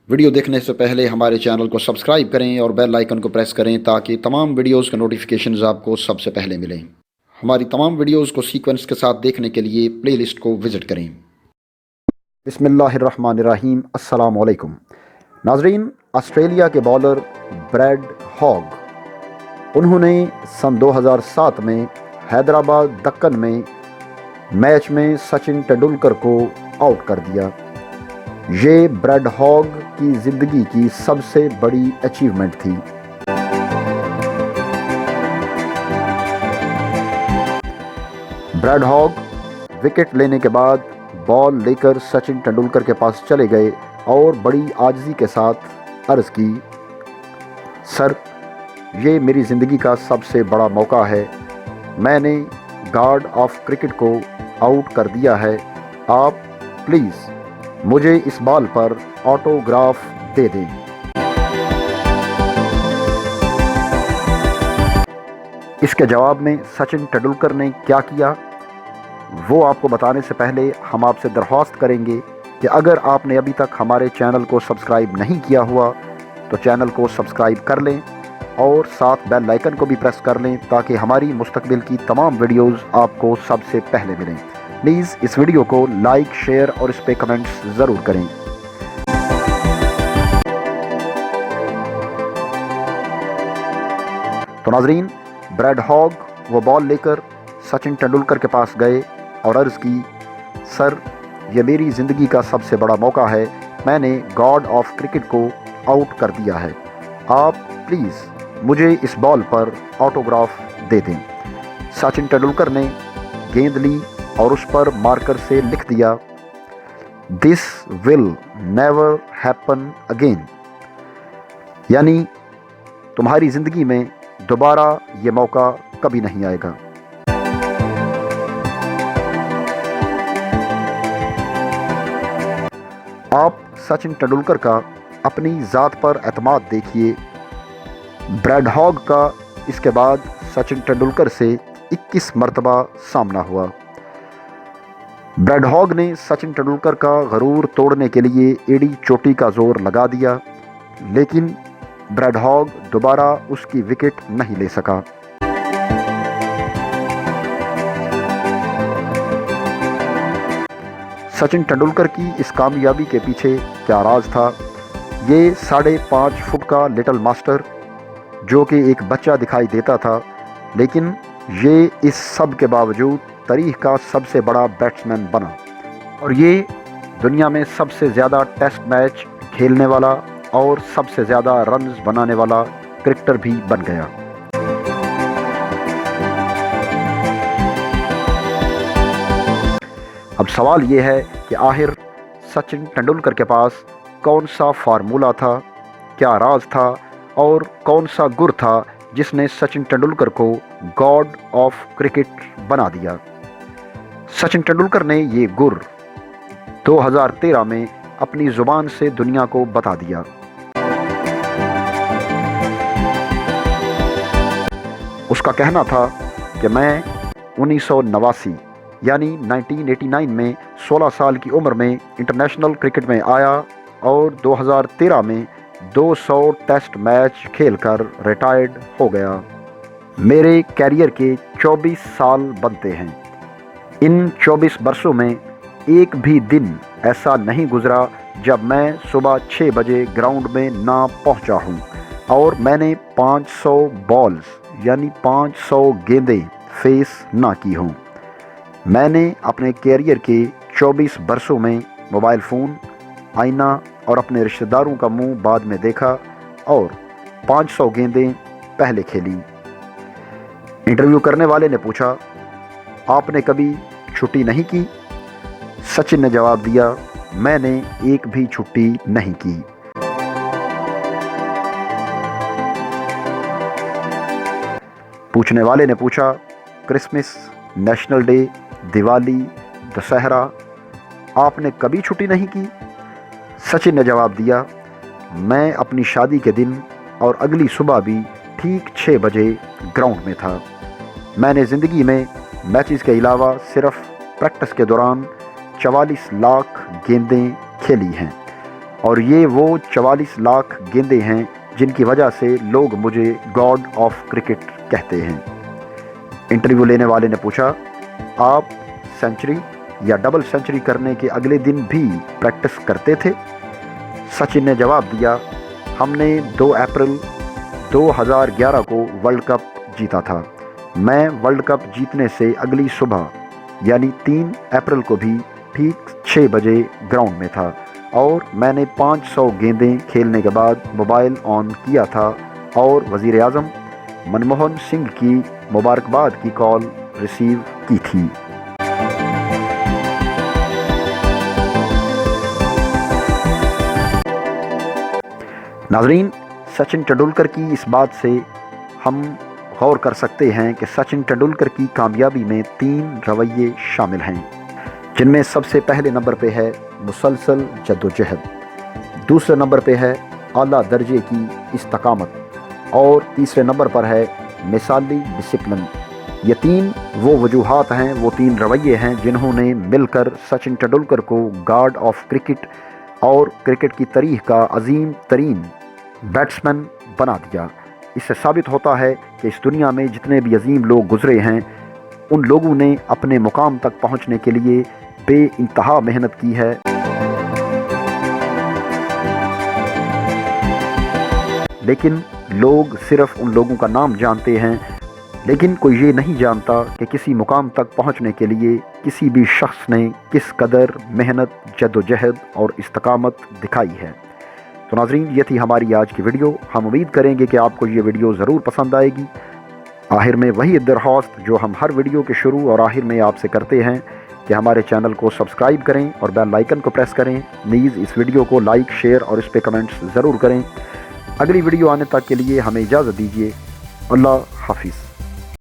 Video دیکھنے سے پہلے ہمارے چینل کو سبسکرائب کریں اور بیل آئیکن کو پریس کریں تاکہ تمام ویڈیوز کے نوٹیفیکیشنز آپ کو سب سے پہلے ملیں۔ ہماری تمام ویڈیوز کو سیکوینس کے ساتھ دیکھنے کے لیے پلے لسٹ کو وزٹ کریں۔ بسم اللہ الرحمن الرحیم۔ السلام علیکم ناظرین، آسٹریلیا کے بالر بریڈ ہاگ، انہوں نے سن 2007 میں حیدرآباد دکن میں میچ میں سچن ٹنڈولکر کو آؤٹ کر دیا۔ یہ بریڈ ہاگ کی زندگی کی سب سے بڑی اچیومنٹ تھی۔ بریڈ ہاگ وکٹ لینے کے بعد بال لے کر سچن ٹنڈولکر کے پاس چلے گئے اور بڑی عاجزی کے ساتھ عرض کی، سر، یہ میری زندگی کا سب سے بڑا موقع ہے، میں نے گاڈ آف کرکٹ کو آؤٹ کر دیا ہے، آپ پلیز مجھے اس بال پر آٹوگراف دے دیں۔ اس کے جواب میں سچن ٹنڈولکر نے کیا کیا، وہ آپ کو بتانے سے پہلے ہم آپ سے درخواست کریں گے کہ اگر آپ نے ابھی تک ہمارے چینل کو سبسکرائب نہیں کیا ہوا تو چینل کو سبسکرائب کر لیں اور ساتھ بیل آئیکن کو بھی پریس کر لیں تاکہ ہماری مستقبل کی تمام ویڈیوز آپ کو سب سے پہلے ملیں۔ پلیز اس ویڈیو کو لائک، شیئر اور اس پہ کمنٹس ضرور کریں۔ تو ناظرین، بریڈ ہاگ وہ بال لے کر سچن ٹنڈولکر کے پاس گئے اور عرض کی، سر، یہ میری زندگی کا سب سے بڑا موقع ہے، میں نے گاڈ آف کرکٹ کو آؤٹ کر دیا ہے، آپ پلیز مجھے اس بال پر آٹوگراف دے دیں۔ سچن ٹنڈولکر نے گیند لی اور اس پر مارکر سے لکھ دیا، دس ول نیور ہیپن اگین، یعنی تمہاری زندگی میں دوبارہ یہ موقع کبھی نہیں آئے گا۔ آپ سچن ٹنڈولکر کا اپنی ذات پر اعتماد دیکھیے۔ بریڈ ہاگ کا اس کے بعد سچن ٹنڈولکر سے 21 مرتبہ سامنا ہوا۔ بریڈ ہاگ نے سچن ٹنڈولکر کا غرور توڑنے کے لیے ایڑی چوٹی کا زور لگا دیا، لیکن بریڈ ہاگ دوبارہ اس کی وکٹ نہیں لے سکا۔ سچن ٹنڈولکر کی اس کامیابی کے پیچھے کیا راز تھا؟ یہ 5.5 فٹ کا لٹل ماسٹر، جو کہ ایک بچہ دکھائی دیتا تھا، لیکن یہ اس سب کے باوجود تاریخ کا سب سے بڑا بیٹسمین بنا اور یہ دنیا میں سب سے زیادہ ٹیسٹ میچ کھیلنے والا اور سب سے زیادہ رنز بنانے والا کرکٹر بھی بن گیا۔ اب سوال یہ ہے کہ آخر سچن ٹنڈولکر کے پاس کون سا فارمولہ تھا، کیا راز تھا اور کون سا گر تھا جس نے سچن ٹنڈولکر کو گاڈ آف کرکٹ بنا دیا؟ سچن ٹنڈولکر نے یہ گر 2013 میں اپنی زبان سے دنیا کو بتا دیا۔ اس کا کہنا تھا کہ میں 1989 یعنی 1989 میں 16 سال کی عمر میں انٹرنیشنل کرکٹ میں آیا اور 2013 میں 200 ٹیسٹ میچ کھیل کر ریٹائرڈ ہو گیا۔ میرے کیریئر کے 24 سال بنتے ہیں، ان 24 برسوں میں ایک بھی دن ایسا نہیں گزرا جب میں صبح 6 بجے گراؤنڈ میں نہ پہنچا ہوں اور میں نے 500 بالز یعنی 500 گیندیں فیس نہ کی ہوں۔ میں نے اپنے کیریئر کے 24 برسوں میں موبائل فون، آئینہ اور اپنے رشتہ داروں کا منہ بعد میں دیکھا اور 500 گیندیں پہلے کھیلی۔ انٹرویو کرنے والے نے پوچھا، آپ نے کبھی چھٹی نہیں کی؟ سچن نے جواب دیا، میں نے ایک بھی چھٹی نہیں کی۔ پوچھنے والے نے پوچھا، Christmas, national day, Diwali, Dussehra, آپ نے کبھی چھٹی نہیں کی؟ سچن نے جواب دیا، میں اپنی شادی کے دن اور اگلی صبح بھی ٹھیک 6 بجے گراؤنڈ میں تھا۔ میں نے زندگی میں میچز کے علاوہ صرف پریکٹس کے دوران 44 لاکھ گیندیں کھیلی ہیں۔ اور یہ وہ 44 لاکھ گیندیں ہیں جن کی وجہ سے لوگ مجھے گاڈ آف کرکٹ کہتے ہیں۔ انٹرویو لینے والے نے پوچھا، آپ سینچری یا ڈبل سینچری کرنے کے اگلے دن بھی پریکٹس کرتے تھے؟ سچن نے جواب دیا، ہم نے 2 اپریل 2011 کو ورلڈ کپ جیتا تھا۔ میں ورلڈ کپ جیتنے سے اگلی صبح یعنی 3 اپریل کو بھی ٹھیک 6 بجے گراؤنڈ میں تھا اور میں نے 500 گیندیں کھیلنے کے بعد موبائل آن کیا تھا اور وزیر اعظم منموہن سنگھ کی مبارکباد کی کال ریسیو کی تھی۔ ناظرین، سچن ٹنڈولکر کی اس بات سے ہم غور کر سکتے ہیں کہ سچن ٹنڈولکر کی کامیابی میں 3 رویے شامل ہیں، جن میں سب سے پہلے نمبر پہ ہے مسلسل جدوجہد، دوسرے نمبر پہ ہے اعلیٰ درجے کی استقامت اور تیسرے نمبر پر ہے مثالی ڈسپلن۔ یہ 3 وہ وجوہات ہیں، وہ 3 رویے ہیں جنہوں نے مل کر سچن ٹنڈولکر کو گاڈ آف کرکٹ اور کرکٹ کی تاریخ کا عظیم ترین بیٹسمین بنا دیا۔ اس سے ثابت ہوتا ہے کہ اس دنیا میں جتنے بھی عظیم لوگ گزرے ہیں، ان لوگوں نے اپنے مقام تک پہنچنے کے لیے بے انتہا محنت کی ہے، لیکن لوگ صرف ان لوگوں کا نام جانتے ہیں، لیکن کوئی یہ نہیں جانتا کہ کسی مقام تک پہنچنے کے لیے کسی بھی شخص نے کس قدر محنت، جدوجہد اور استقامت دکھائی ہے۔ تو ناظرین، یہ تھی ہماری آج کی ویڈیو۔ ہم امید کریں گے کہ آپ کو یہ ویڈیو ضرور پسند آئے گی۔ آخر میں وہی درخواست جو ہم ہر ویڈیو کے شروع اور آخر میں آپ سے کرتے ہیں کہ ہمارے چینل کو سبسکرائب کریں اور بیل آئیکن کو پریس کریں۔ نیز اس ویڈیو کو لائک، شیئر اور اس پہ کمنٹس ضرور کریں۔ اگلی ویڈیو آنے تک کے لیے ہمیں اجازت دیجیے۔ اللہ حافظ۔